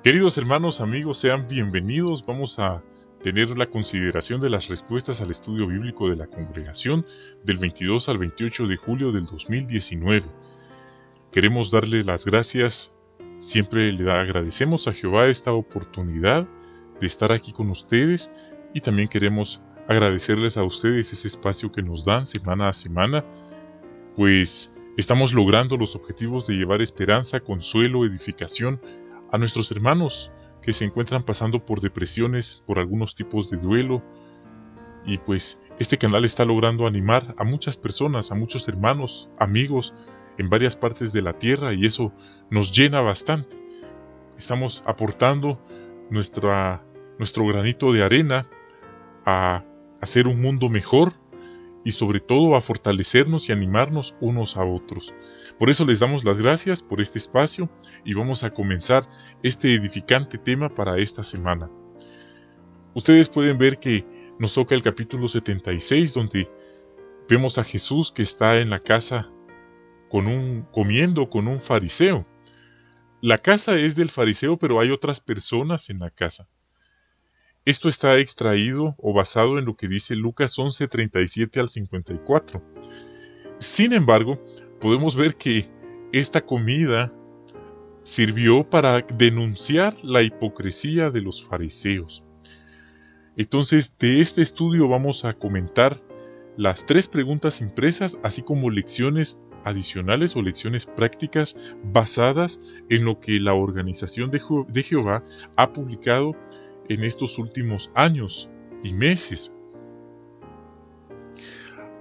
Queridos hermanos, amigos, sean bienvenidos. Vamos a tener la consideración de las respuestas al estudio bíblico de la congregación del 22 al 28 de julio del 2019. Queremos darle las gracias, siempre le agradecemos a Jehová esta oportunidad de estar aquí con ustedes y también queremos agradecerles a ustedes ese espacio que nos dan semana a semana, pues estamos logrando los objetivos de llevar esperanza, consuelo, edificación a nuestros hermanos que se encuentran pasando por depresiones, por algunos tipos de duelo, y pues este canal está logrando animar a muchas personas, a muchos hermanos, amigos en varias partes de la tierra, y eso nos llena bastante. Estamos aportando nuestro granito de arena a hacer un mundo mejor y sobre todo a fortalecernos y animarnos unos a otros. Por eso les damos las gracias por este espacio y vamos a comenzar este edificante tema para esta semana. Ustedes pueden ver que nos toca el capítulo 76, donde vemos a Jesús que está en la casa comiendo con un fariseo. La casa es del fariseo, pero hay otras personas en la casa. Esto está extraído o basado en lo que dice Lucas 11, 37 al 54. Sin embargo, podemos ver que esta comida sirvió para denunciar la hipocresía de los fariseos. Entonces, de este estudio vamos a comentar las 3 preguntas impresas, así como lecciones adicionales o lecciones prácticas basadas en lo que la organización de Jehová ha publicado en estos últimos años y meses.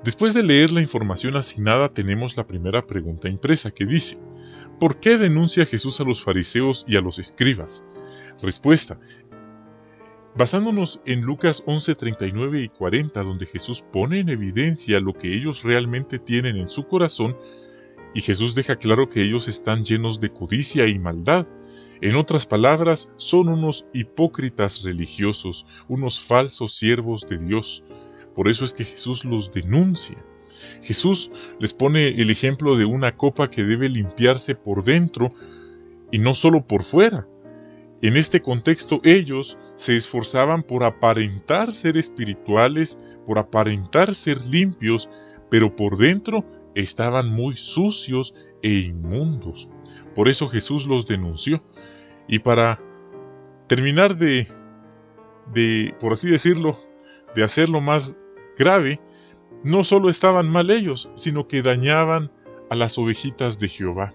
Después de leer la información asignada, tenemos la primera pregunta impresa que dice: ¿por qué denuncia Jesús a los fariseos y a los escribas? Respuesta: basándonos en Lucas 11, 39 y 40, donde Jesús pone en evidencia lo que ellos realmente tienen en su corazón, y Jesús deja claro que ellos están llenos de codicia y maldad. En otras palabras, son unos hipócritas religiosos, unos falsos siervos de Dios. Por eso es que Jesús los denuncia. Jesús les pone el ejemplo de una copa que debe limpiarse por dentro y no solo por fuera. En este contexto, ellos se esforzaban por aparentar ser espirituales, por aparentar ser limpios, pero por dentro estaban muy sucios e inmundos. Por eso Jesús los denunció. Y para terminar por así decirlo, de hacerlo más grave, no solo estaban mal ellos, sino que dañaban a las ovejitas de Jehová.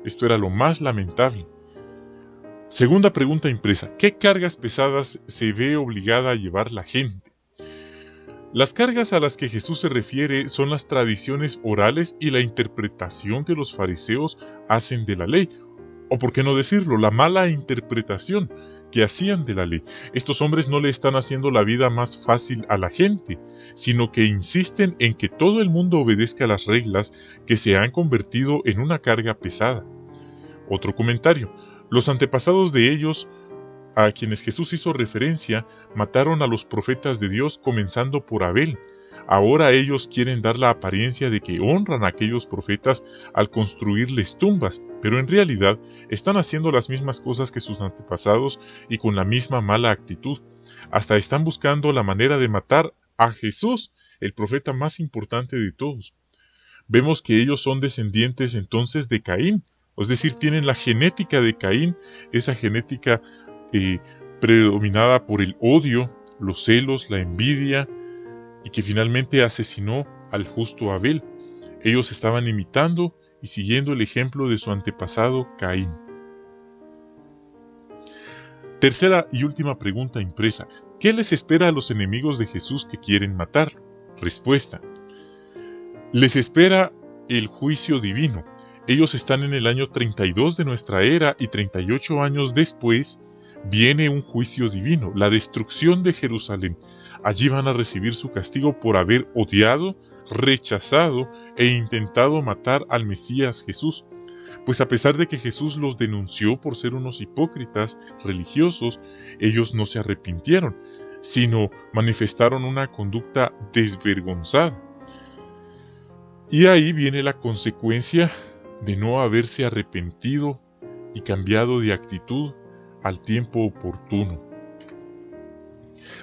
Esto era lo más lamentable. Segunda pregunta impresa: ¿qué cargas pesadas se ve obligada a llevar la gente? Las cargas a las que Jesús se refiere son las tradiciones orales y la interpretación que los fariseos hacen de la ley, o por qué no decirlo, la mala interpretación que hacían de la ley. Estos hombres no le están haciendo la vida más fácil a la gente, sino que insisten en que todo el mundo obedezca las reglas que se han convertido en una carga pesada. Otro comentario: los antepasados de ellos, a quienes Jesús hizo referencia, mataron a los profetas de Dios, comenzando por Abel. Ahora ellos quieren dar la apariencia de que honran a aquellos profetas al construirles tumbas, pero en realidad están haciendo las mismas cosas que sus antepasados y con la misma mala actitud. Hasta están buscando la manera de matar a Jesús, el profeta más importante de todos. Vemos que ellos son descendientes entonces de Caín, es decir, tienen la genética de Caín, esa genética predominada por el odio, los celos, la envidia, y que finalmente asesinó al justo Abel. Ellos estaban imitando y siguiendo el ejemplo de su antepasado Caín. Tercera y última pregunta impresa: ¿qué les espera a los enemigos de Jesús que quieren matarlo? Respuesta: les espera el juicio divino. Ellos están en el año 32 de nuestra era y 38 años después viene un juicio divino, la destrucción de Jerusalén. Allí van a recibir su castigo por haber odiado, rechazado e intentado matar al Mesías Jesús. Pues a pesar de que Jesús los denunció por ser unos hipócritas religiosos, ellos no se arrepintieron, sino manifestaron una conducta desvergonzada. Y ahí viene la consecuencia de no haberse arrepentido y cambiado de actitud al tiempo oportuno.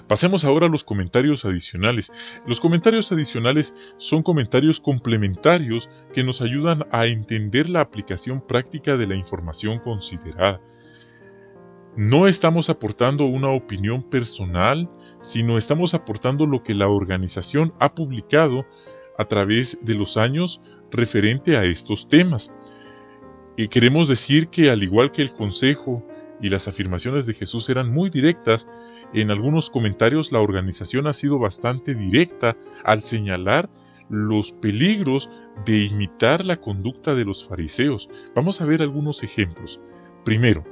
Pasemos ahora a los comentarios adicionales. Los comentarios adicionales son comentarios complementarios que nos ayudan a entender la aplicación práctica de la información considerada. No estamos aportando una opinión personal, sino estamos aportando lo que la organización ha publicado a través de los años referente a estos temas. Y queremos decir que, al igual que el consejo y las afirmaciones de Jesús eran muy directas, en algunos comentarios la organización ha sido bastante directa al señalar los peligros de imitar la conducta de los fariseos. Vamos a ver algunos ejemplos. Primero,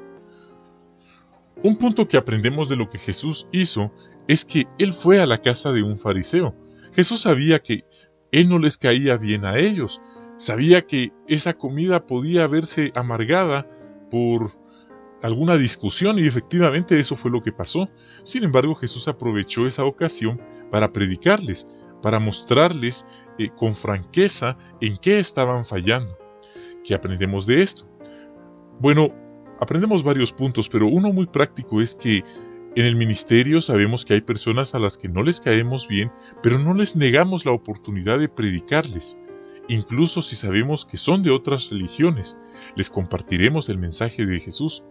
un punto que aprendemos de lo que Jesús hizo es que Él fue a la casa de un fariseo. Jesús sabía que Él no les caía bien a ellos. Sabía que esa comida podía verse amargada por alguna discusión, y efectivamente eso fue lo que pasó. Sin embargo, Jesús aprovechó esa ocasión para predicarles, para mostrarles con franqueza en qué estaban fallando. ¿Qué aprendemos de esto? Bueno, aprendemos varios puntos, pero uno muy práctico es que en el ministerio sabemos que hay personas a las que no les caemos bien, pero no les negamos la oportunidad de predicarles. Incluso si sabemos que son de otras religiones, les compartiremos el mensaje de Jesús.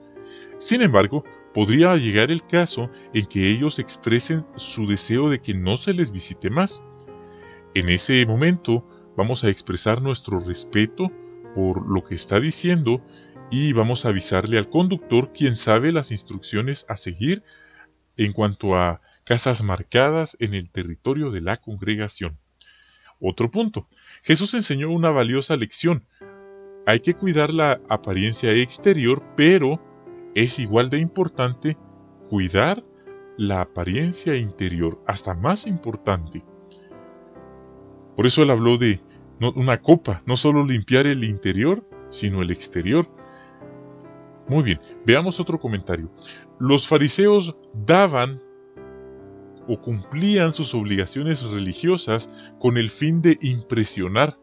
Sin embargo, podría llegar el caso en que ellos expresen su deseo de que no se les visite más. En ese momento vamos a expresar nuestro respeto por lo que está diciendo y vamos a avisarle al conductor, quien sabe las instrucciones a seguir en cuanto a casas marcadas en el territorio de la congregación. Otro punto. Jesús enseñó una valiosa lección. Hay que cuidar la apariencia exterior, pero es igual de importante cuidar la apariencia interior, hasta más importante. Por eso Él habló de una copa, no solo limpiar el interior, sino el exterior. Muy bien, veamos otro comentario. Los fariseos daban o cumplían sus obligaciones religiosas con el fin de impresionar,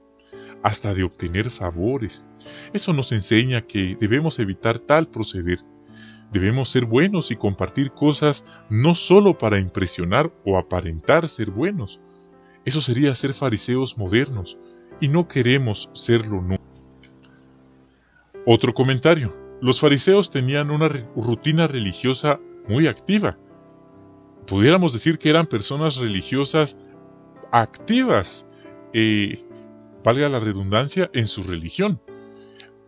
hasta de obtener favores. Eso nos enseña que debemos evitar tal proceder. Debemos ser buenos y compartir cosas no solo para impresionar o aparentar ser buenos. Eso sería ser fariseos modernos, y no queremos serlo nunca. Otro comentario. Los fariseos tenían una rutina religiosa muy activa. Pudiéramos decir que eran personas religiosas activas, valga la redundancia, en su religión,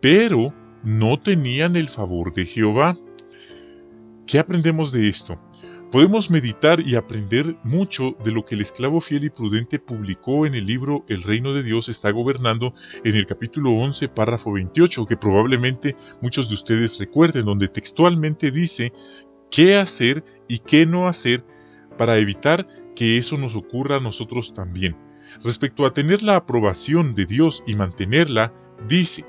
pero no tenían el favor de Jehová. ¿Qué aprendemos de esto? Podemos meditar y aprender mucho de lo que el esclavo fiel y prudente publicó en el libro El reino de Dios está gobernando, en el capítulo 11, párrafo 28, que probablemente muchos de ustedes recuerden, donde textualmente dice qué hacer y qué no hacer para evitar que eso nos ocurra a nosotros también. Respecto a tener la aprobación de Dios y mantenerla, dice: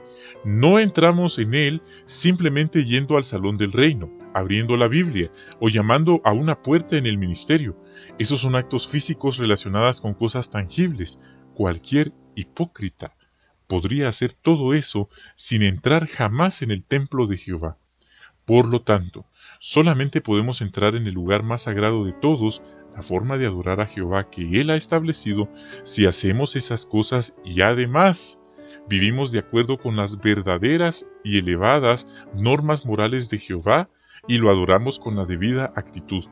no entramos en él simplemente yendo al salón del reino, abriendo la Biblia o llamando a una puerta en el ministerio. Esos son actos físicos relacionados con cosas tangibles. Cualquier hipócrita podría hacer todo eso sin entrar jamás en el templo de Jehová. Por lo tanto, solamente podemos entrar en el lugar más sagrado de todos, la forma de adorar a Jehová que Él ha establecido, si hacemos esas cosas y además vivimos de acuerdo con las verdaderas y elevadas normas morales de Jehová y lo adoramos con la debida actitud.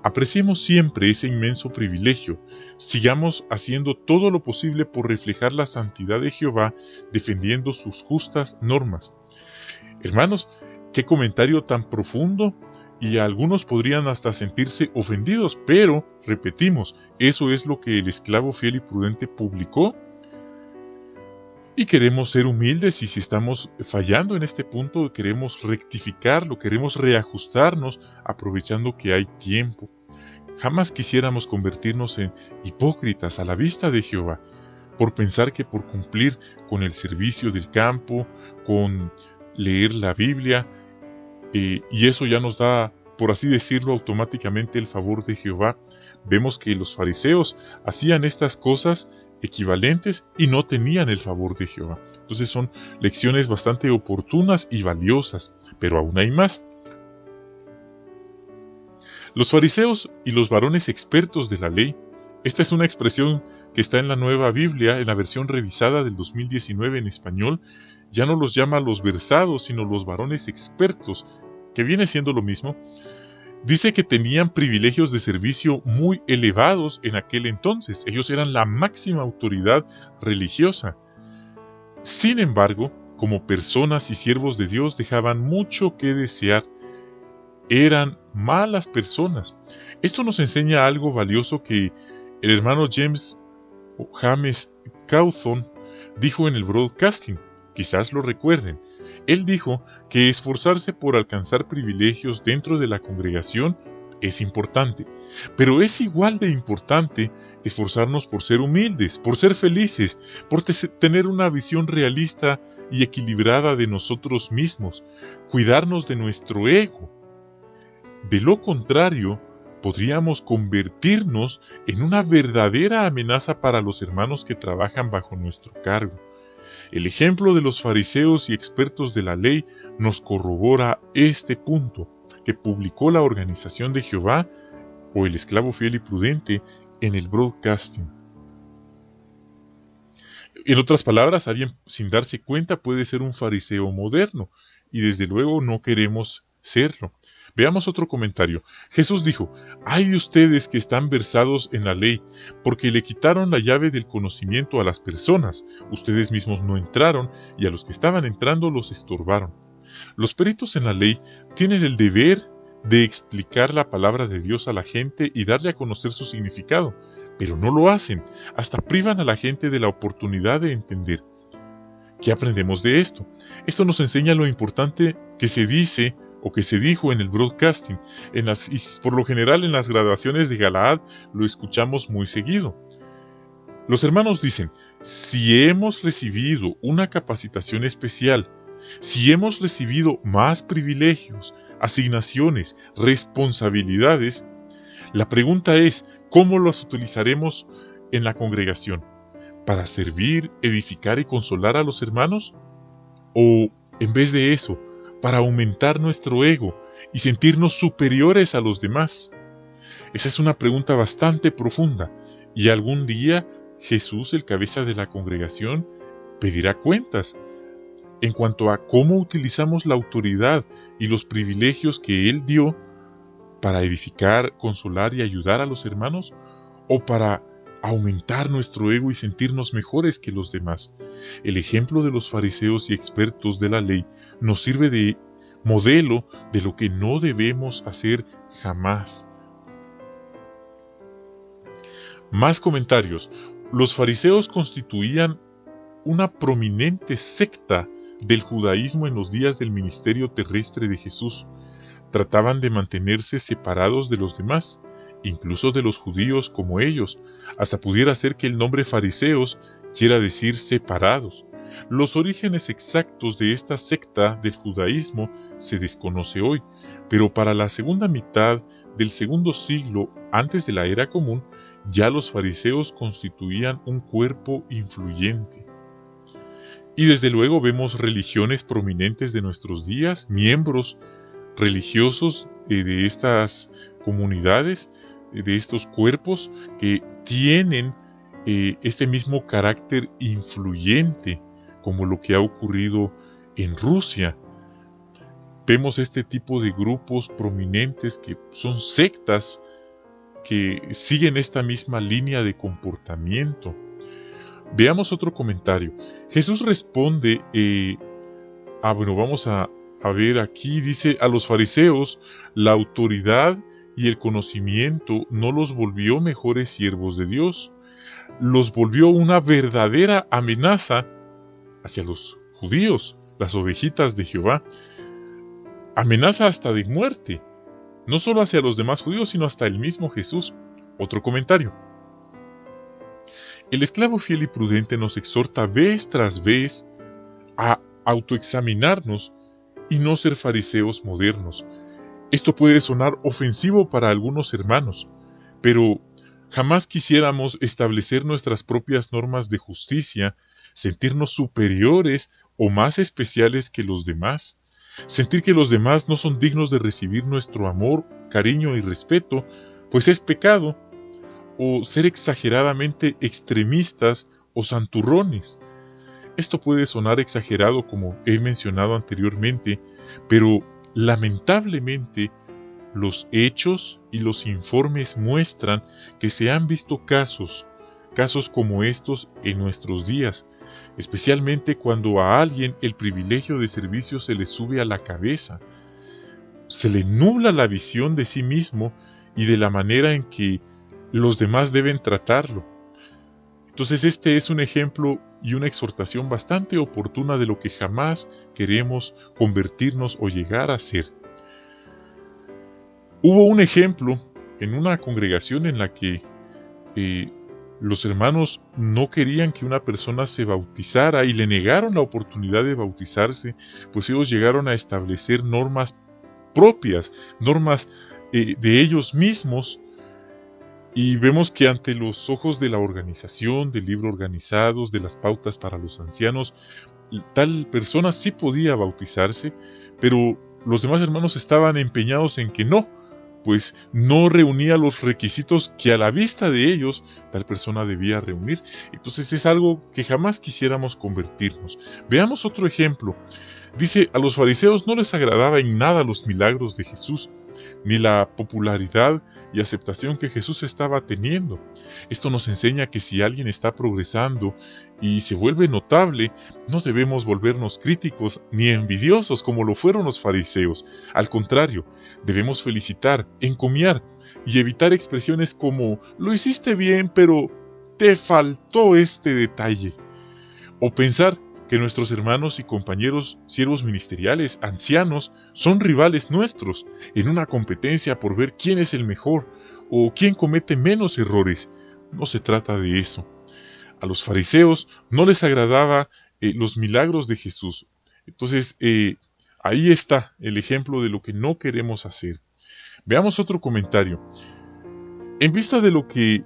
Apreciemos siempre ese inmenso privilegio. Sigamos haciendo todo lo posible por reflejar la santidad de Jehová, defendiendo sus justas normas. Hermanos, qué comentario tan profundo, y algunos podrían hasta sentirse ofendidos, pero, repetimos, eso es lo que el esclavo fiel y prudente publicó. Y queremos ser humildes, y si estamos fallando en este punto, queremos rectificarlo, queremos reajustarnos, aprovechando que hay tiempo. Jamás quisiéramos convertirnos en hipócritas a la vista de Jehová, por pensar que por cumplir con el servicio del campo, con leer la Biblia, y eso ya nos da, por así decirlo, automáticamente el favor de Jehová. Vemos que los fariseos hacían estas cosas equivalentes y no tenían el favor de Jehová. Entonces son lecciones bastante oportunas y valiosas, pero aún hay más. Los fariseos y los varones expertos de la ley, esta es una expresión que está en la Nueva Biblia, en la versión revisada del 2019 en español, ya no los llama los versados, sino los varones expertos, que viene siendo lo mismo. Dice que tenían privilegios de servicio muy elevados en aquel entonces. Ellos eran la máxima autoridad religiosa. Sin embargo, como personas y siervos de Dios dejaban mucho que desear. Eran malas personas. Esto nos enseña algo valioso que el hermano James Cawthon dijo en el broadcasting. Quizás lo recuerden. Él dijo que esforzarse por alcanzar privilegios dentro de la congregación es importante, pero es igual de importante esforzarnos por ser humildes, por ser felices, por tener una visión realista y equilibrada de nosotros mismos, cuidarnos de nuestro ego. De lo contrario, podríamos convertirnos en una verdadera amenaza para los hermanos que trabajan bajo nuestro cargo. El ejemplo de los fariseos y expertos de la ley nos corrobora este punto que publicó la Organización de Jehová o el Esclavo Fiel y Prudente en el broadcasting. En otras palabras, alguien sin darse cuenta puede ser un fariseo moderno y desde luego no queremos serlo. Veamos otro comentario. Jesús dijo: «Ay de ustedes que están versados en la ley, porque le quitaron la llave del conocimiento a las personas. Ustedes mismos no entraron, y a los que estaban entrando los estorbaron». Los peritos en la ley tienen el deber de explicar la palabra de Dios a la gente y darle a conocer su significado, pero no lo hacen, hasta privan a la gente de la oportunidad de entender. ¿Qué aprendemos de esto? Esto nos enseña lo importante que se dice o que se dijo en el broadcasting. Y por lo general en las graduaciones de Galaad lo escuchamos muy seguido. Los hermanos dicen: si hemos recibido una capacitación especial, si hemos recibido más privilegios, asignaciones, responsabilidades, la pregunta es: ¿cómo las utilizaremos en la congregación? ¿Para servir, edificar y consolar a los hermanos? ¿O, en vez de eso, para aumentar nuestro ego y sentirnos superiores a los demás? Esa es una pregunta bastante profunda, y algún día Jesús, el cabeza de la congregación, pedirá cuentas en cuanto a cómo utilizamos la autoridad y los privilegios que Él dio para edificar, consolar y ayudar a los hermanos, o para aumentar nuestro ego y sentirnos mejores que los demás. El ejemplo de los fariseos y expertos de la ley nos sirve de modelo de lo que no debemos hacer jamás. Más comentarios. Los fariseos constituían una prominente secta del judaísmo en los días del ministerio terrestre de Jesús. Trataban de mantenerse separados de los demás, incluso de los judíos como ellos, hasta pudiera ser que el nombre fariseos quiera decir separados. Los orígenes exactos de esta secta del judaísmo se desconoce hoy, pero para la segunda mitad del segundo siglo antes de la era común, ya los fariseos constituían un cuerpo influyente. Y desde luego vemos religiones prominentes de nuestros días, miembros religiosos de estas comunidades, de estos cuerpos que tienen este mismo carácter influyente, como lo que ha ocurrido en Rusia. Vemos este tipo de grupos prominentes que son sectas que siguen esta misma línea de comportamiento. Veamos otro comentario. Jesús responde, vamos a ver aquí, dice: a los fariseos la autoridad y el conocimiento no los volvió mejores siervos de Dios, los volvió una verdadera amenaza hacia los judíos, las ovejitas de Jehová. Amenaza hasta de muerte, no solo hacia los demás judíos, sino hasta el mismo Jesús. Otro comentario. El esclavo fiel y prudente nos exhorta vez tras vez a autoexaminarnos y no ser fariseos modernos. Esto puede sonar ofensivo para algunos hermanos, pero jamás quisiéramos establecer nuestras propias normas de justicia, sentirnos superiores o más especiales que los demás. Sentir que los demás no son dignos de recibir nuestro amor, cariño y respeto, pues es pecado. O ser exageradamente extremistas o santurrones. Esto puede sonar exagerado, como he mencionado anteriormente, pero lamentablemente los hechos y los informes muestran que se han visto casos como estos en nuestros días, especialmente cuando a alguien el privilegio de servicio se le sube a la cabeza, se le nubla la visión de sí mismo y de la manera en que los demás deben tratarlo. Entonces este es un ejemplo y una exhortación bastante oportuna de lo que jamás queremos convertirnos o llegar a ser. Hubo un ejemplo en una congregación en la que los hermanos no querían que una persona se bautizara y le negaron la oportunidad de bautizarse, pues ellos llegaron a establecer normas propias, normas de ellos mismos, y vemos que ante los ojos de la organización, del libro organizados, de las pautas para los ancianos, tal persona sí podía bautizarse, pero los demás hermanos estaban empeñados en que no, pues no reunía los requisitos que a la vista de ellos tal persona debía reunir. Entonces es algo que jamás quisiéramos convertirnos. Veamos otro ejemplo. Dice, a los fariseos no les agradaba en nada los milagros de Jesús, ni la popularidad y aceptación que Jesús estaba teniendo. Esto nos enseña que si alguien está progresando y se vuelve notable, no debemos volvernos críticos ni envidiosos como lo fueron los fariseos. Al contrario, debemos felicitar, encomiar y evitar expresiones como lo hiciste bien, pero te faltó este detalle. O pensar que nuestros hermanos y compañeros siervos ministeriales, ancianos, son rivales nuestros en una competencia por ver quién es el mejor o quién comete menos errores. No se trata de eso. A los fariseos no les agradaba los milagros de Jesús. Entonces, ahí está el ejemplo de lo que no queremos hacer. Veamos otro comentario. En vista de lo que...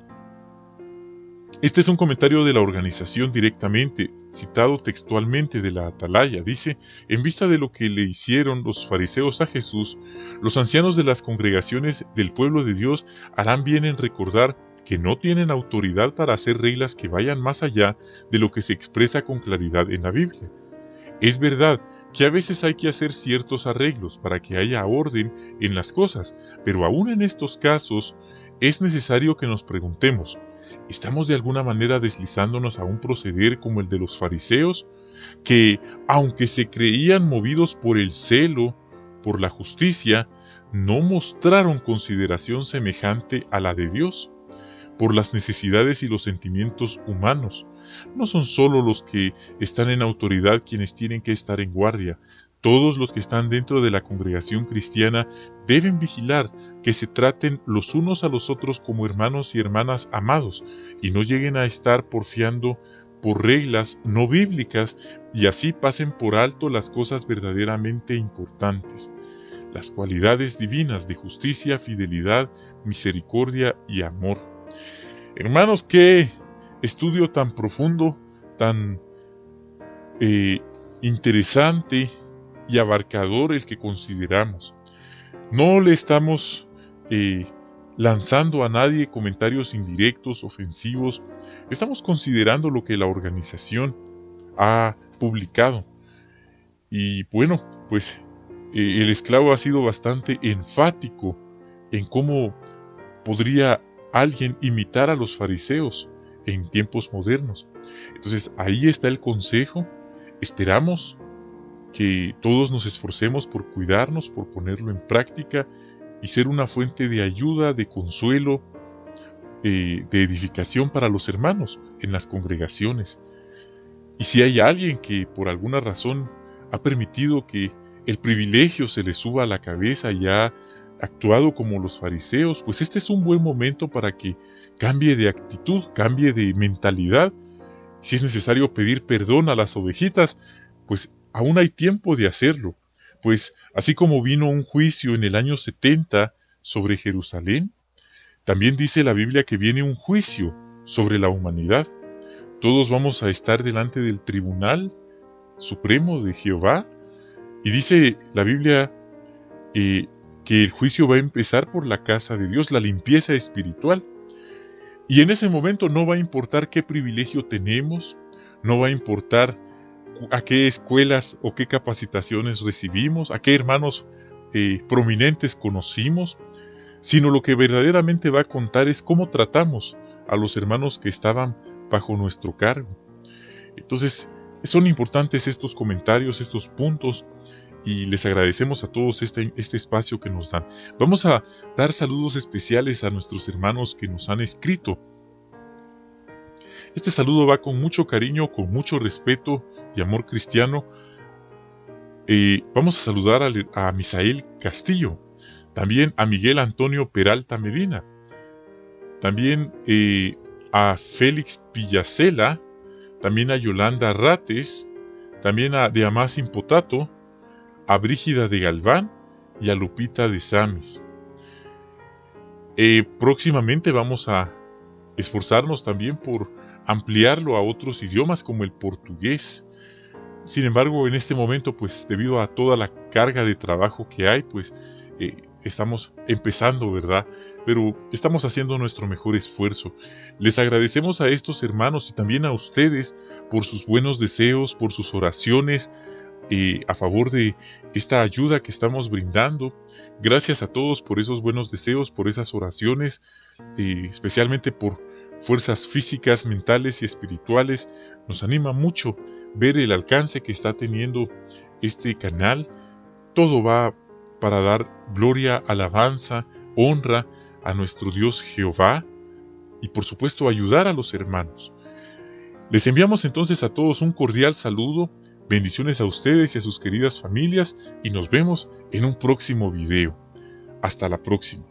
Este es un comentario de la organización directamente, citado textualmente de la Atalaya. Dice, en vista de lo que le hicieron los fariseos a Jesús, los ancianos de las congregaciones del pueblo de Dios harán bien en recordar que no tienen autoridad para hacer reglas que vayan más allá de lo que se expresa con claridad en la Biblia. Es verdad que a veces hay que hacer ciertos arreglos para que haya orden en las cosas, pero aún en estos casos es necesario que nos preguntemos, ¿estamos de alguna manera deslizándonos a un proceder como el de los fariseos, que, aunque se creían movidos por el celo, por la justicia, no mostraron consideración semejante a la de Dios, por las necesidades y los sentimientos humanos? No son solo los que están en autoridad quienes tienen que estar en guardia. Todos los que están dentro de la congregación cristiana deben vigilar que se traten los unos a los otros como hermanos y hermanas amados, y no lleguen a estar porfiando por reglas no bíblicas y así pasen por alto las cosas verdaderamente importantes, las cualidades divinas de justicia, fidelidad, misericordia y amor. Hermanos, qué estudio tan profundo, tan interesante y abarcador el que consideramos. No le estamos lanzando a nadie comentarios indirectos, ofensivos. Estamos considerando lo que la organización ha publicado. Y bueno, pues el esclavo ha sido bastante enfático en cómo podría alguien imitar a los fariseos en tiempos modernos. Entonces ahí está el consejo. Esperamos que todos nos esforcemos por cuidarnos, por ponerlo en práctica y ser una fuente de ayuda, de consuelo, de edificación para los hermanos en las congregaciones. Y si hay alguien que por alguna razón ha permitido que el privilegio se le suba a la cabeza y ha actuado como los fariseos, pues este es un buen momento para que cambie de actitud, cambie de mentalidad. Si es necesario pedir perdón a las ovejitas, pues aún hay tiempo de hacerlo, pues así como vino un juicio en el año 70 sobre Jerusalén, también dice la Biblia que viene un juicio sobre la humanidad. Todos vamos a estar delante del tribunal supremo de Jehová, Y dice la Biblia que el juicio va a empezar por la casa de Dios, la limpieza espiritual. Y en ese momento no va a importar qué privilegio tenemos, no va a importar a qué escuelas o qué capacitaciones recibimos, a qué hermanos prominentes conocimos, sino lo que verdaderamente va a contar es cómo tratamos a los hermanos que estaban bajo nuestro cargo. Entonces, son importantes estos comentarios, estos puntos, y les agradecemos a todos este espacio que nos dan. Vamos a dar saludos especiales a nuestros hermanos que nos han escrito. Este saludo va con mucho cariño, con mucho respeto y amor cristiano. Vamos a saludar a Misael Castillo, también a Miguel Antonio Peralta Medina, también a Félix Villacela, también a Yolanda Rates, también a Deamasin Potato, a Brígida de Galván y a Lupita de Samis. Próximamente vamos a esforzarnos también por ampliarlo a otros idiomas como el portugués. Sin embargo, en este momento, pues debido a toda la carga de trabajo que hay, pues estamos empezando, ¿verdad? Pero estamos haciendo nuestro mejor esfuerzo. Les agradecemos a estos hermanos y también a ustedes por sus buenos deseos, por sus oraciones a favor de esta ayuda que estamos brindando. Gracias a todos por esos buenos deseos, por esas oraciones, especialmente por fuerzas físicas, mentales y espirituales. Nos anima mucho ver el alcance que está teniendo este canal. Todo va para dar gloria, alabanza, honra a nuestro Dios Jehová y por supuesto ayudar a los hermanos. Les enviamos entonces a todos un cordial saludo, bendiciones a ustedes y a sus queridas familias y nos vemos en un próximo video. Hasta la próxima.